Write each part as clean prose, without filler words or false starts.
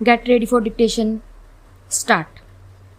Get ready for dictation. Start.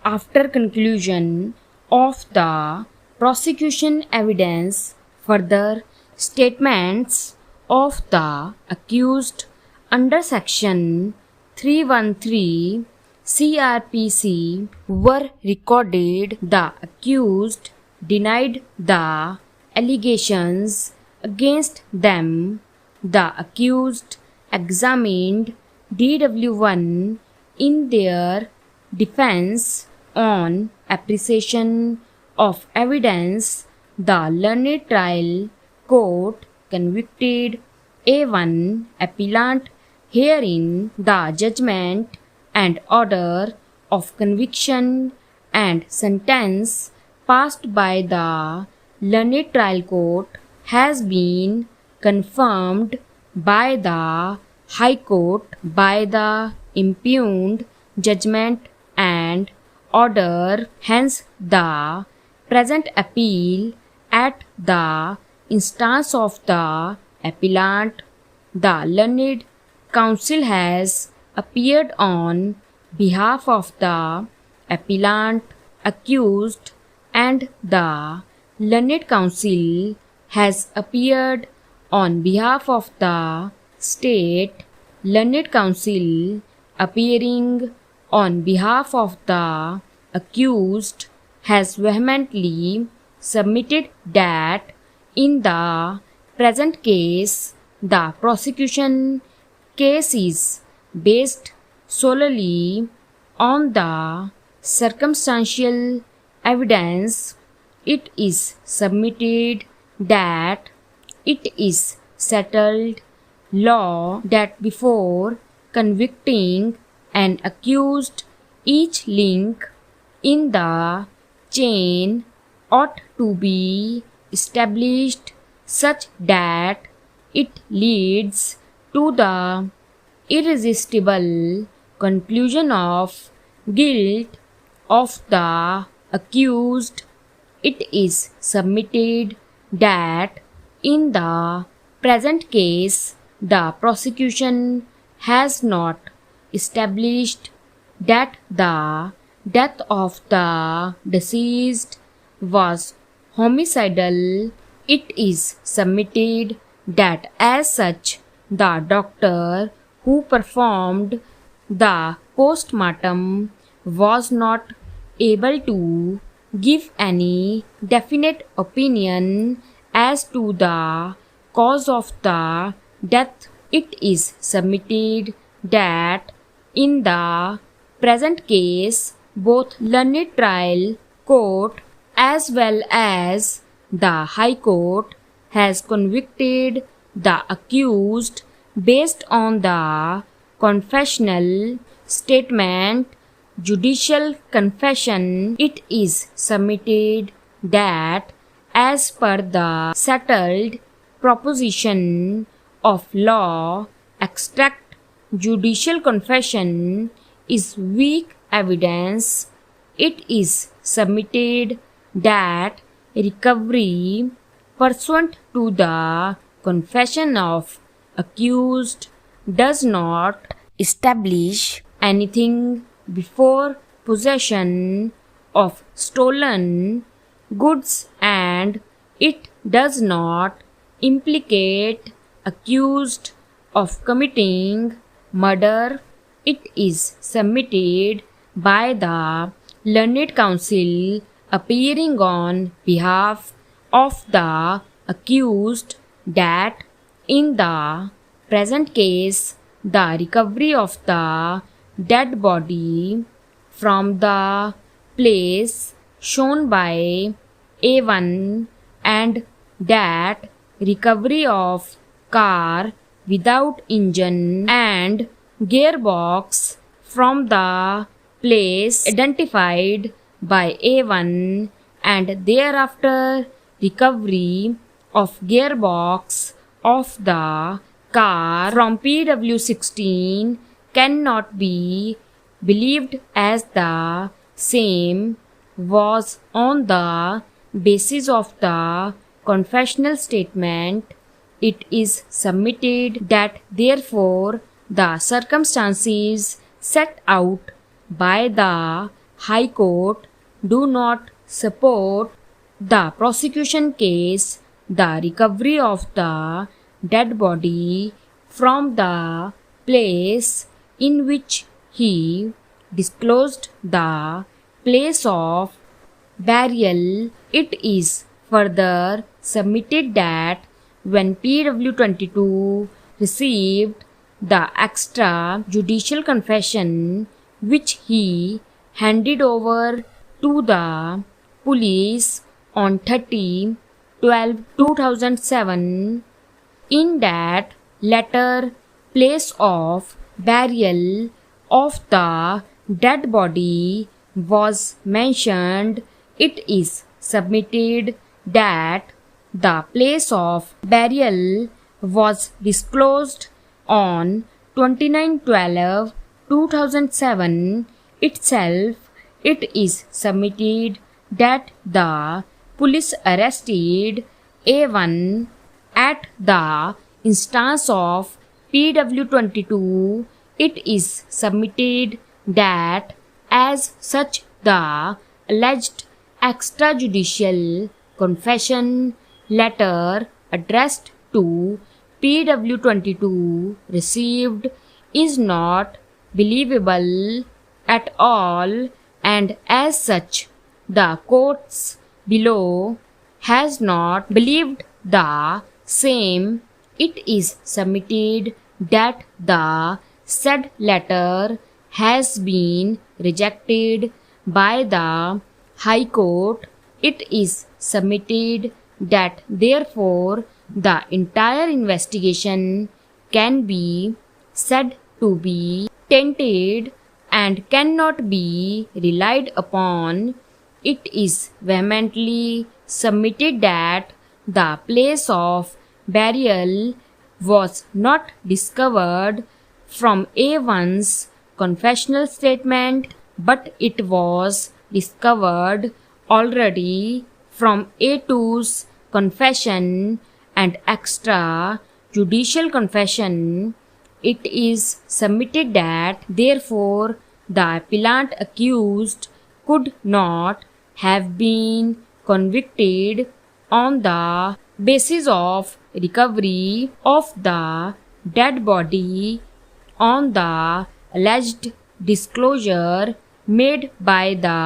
After conclusion of the prosecution evidence, further statements of the accused under section 313 CRPC were recorded. The accused denied the allegations against them. The accused examined DW1 in their defense on appreciation of evidence. The learned trial court convicted A1 appellant herein the judgment and order of conviction and sentence passed by the learned trial court has been confirmed by the High Court by the impugned judgment and order. Hence, the present appeal at the instance of the appellant. The learned counsel has appeared on behalf of the appellant accused, and the learned counsel has appeared on behalf of the state. Learned counsel appearing on behalf of the accused has vehemently submitted that in the present case the prosecution case is based solely on the circumstantial evidence. It is submitted that it is settled law that before convicting an accused, each link in the chain ought to be established such that it leads to the irresistible conclusion of guilt of the accused. It is submitted that in the present case the prosecution has not established that the death of the deceased was homicidal. It is submitted that as such the doctor who performed the postmortem was not able to give any definite opinion as to the cause of the death. It is submitted that in the present case both learned trial court as well as the High Court has convicted the accused based on the confessional statement, judicial confession. It is submitted that as per the settled proposition of law, extract judicial confession is weak evidence. It is submitted that recovery pursuant to the confession of accused does not establish anything before possession of stolen goods, and it does not implicate accused of committing murder. It is submitted by the learned counsel appearing on behalf of the accused that in the present case the recovery of the dead body from the place shown by A1 and that recovery of car without engine and gearbox from the place identified by A1 and thereafter recovery of gearbox of the car from PW16 cannot be believed as the same was on the basis of the confessional statement. It is submitted that therefore the circumstances set out by the High Court do not support the prosecution case. The recovery of the dead body from the place in which he disclosed the place of burial. It is further submitted that when PW22 received the extrajudicial confession which he handed over to the police on 30/12/2007, in that letter place of burial of the dead body was mentioned. It is submitted that the place of burial was disclosed on 29/12/2007 itself. It is submitted that the police arrested A1 at the instance of PW22. It is submitted that as such the alleged extrajudicial confession letter addressed to PW22 received is not believable at all, and as such the courts below has not believed the same. It is submitted that the said letter has been rejected by the High Court. It is submitted that therefore the entire investigation can be said to be tainted and cannot be relied upon. It is vehemently submitted that the place of burial was not discovered from A1's confessional statement, but it was discovered already from A2's confession and extrajudicial confession. It is submitted that therefore the appellant accused could not have been convicted on the basis of recovery of the dead body on the alleged disclosure made by the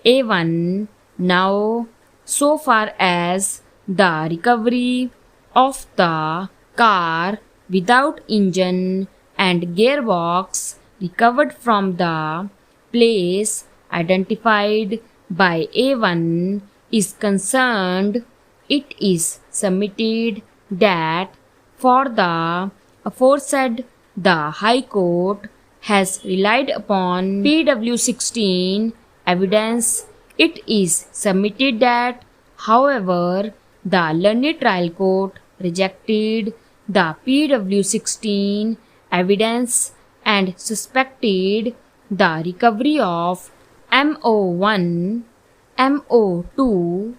A1. Now, so far as the recovery of the car without engine and gearbox recovered from the place identified by A1 is concerned, it is submitted that for the aforesaid the High Court has relied upon PW16 evidence. It is submitted that, however, the learned trial court rejected the PW16 evidence and suspected the recovery of MO1, MO2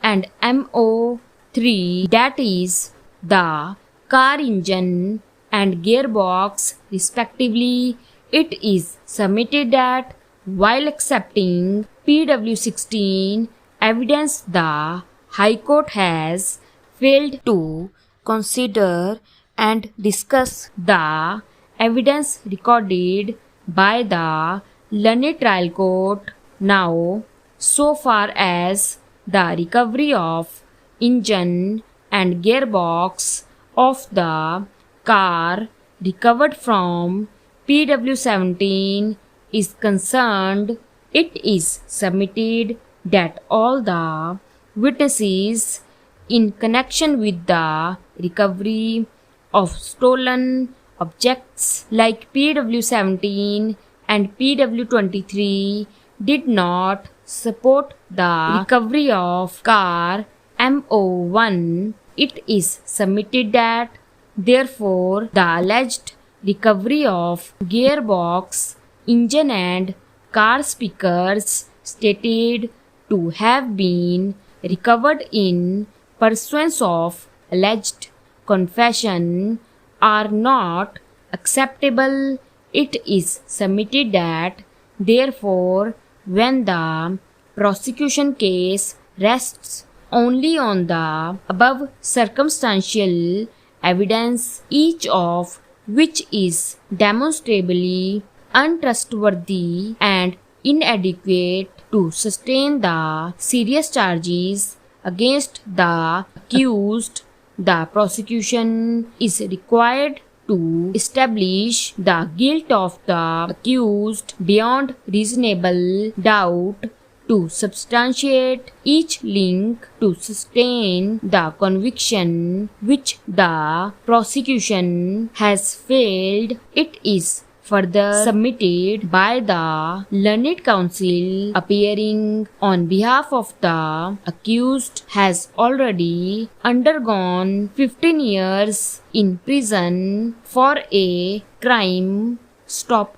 and MO3, that is, the car engine and gearbox respectively. It is submitted that while accepting PW16 evidence, the High Court has failed to consider and discuss the evidence recorded by the learned trial court. Now, so far as the recovery of engine and gearbox of the car recovered from PW17 is concerned, it is submitted that all the witnesses in connection with the recovery of stolen objects like PW17 and PW23 did not support the recovery of car MO1. It is submitted that therefore the alleged recovery of gearbox, engine and car speakers stated to have been recovered in pursuance of alleged confession are not acceptable it is submitted that, therefore, when the prosecution case rests only on the above circumstantial evidence, each of which is demonstrably untrustworthy and inadequate to sustain the serious charges against the accused, the prosecution is required to establish the guilt of the accused beyond reasonable doubt, to substantiate each link to sustain the conviction which the prosecution has failed. It is further submitted by the learned counsel appearing on behalf of the accused has already undergone 15 years in prison for a crime. Stop.